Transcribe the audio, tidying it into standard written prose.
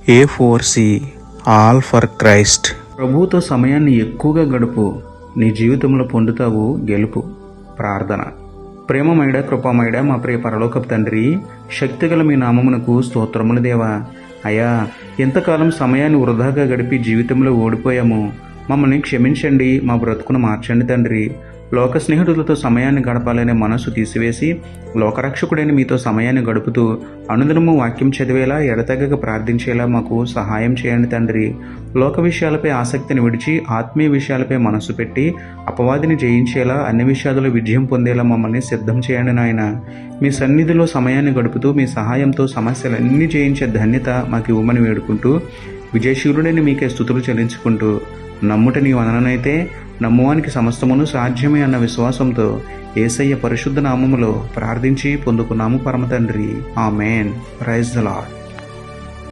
A4C all for Christ. ప్రభువుతో సమయాన్ని ఎక్కువగా గడుపు, నీ జీవితంలో పొందుతావు గెలుపు. ప్రార్థన. ప్రేమమయుడ, కృపామయుడ, మా ప్రియ పరలోకపు తండ్రి, శక్తిగల మీ నామమునకు స్తోత్రములు దేవా. అయ్యా, ఎంతకాలం సమయాన్ని వృధాగా గడిపి జీవితంలో ఓడిపోయాము. మమ్మల్ని క్షమించండి, మా బ్రతుకును మార్చండి తండ్రి. లోక స్నేహితులతో సమయాన్ని గడపాలనే మనసు తీసివేసి లోకరక్షకుడైన మీతో సమయాన్ని గడుపుతూ అనుదినము వాక్యం చదివేలా, ఎడతెగక ప్రార్థించేలా మాకు సహాయం చేయండి తండ్రి. లోక విషయాలపై ఆసక్తిని విడిచి ఆత్మీయ విషయాలపై మనసు పెట్టి అపవాదిని జయించేలా, అన్ని విషయాలలో విజయం పొందేలా మమ్మల్ని సిద్ధం చేయండి నాయన. మీ సన్నిధిలో సమయాన్ని గడుపుతూ మీ సహాయంతో సమస్యలన్నీ జయించే ధన్యత మాకు ఇవ్వమని వేడుకుంటూ, విజయశీలుడైన మీకే స్తుతులు చెల్లించుకుంటూ, నమ్ముట నీ వదననైతే నమ్మువానికి సమస్తమును సాధ్యమే అన్న విశ్వాసంతో యేసయ్య పరిశుద్ధ నామములో ప్రార్థించి పొందుకున్నాము పరమ తండ్రి. ఆమేన్. Praise the lord.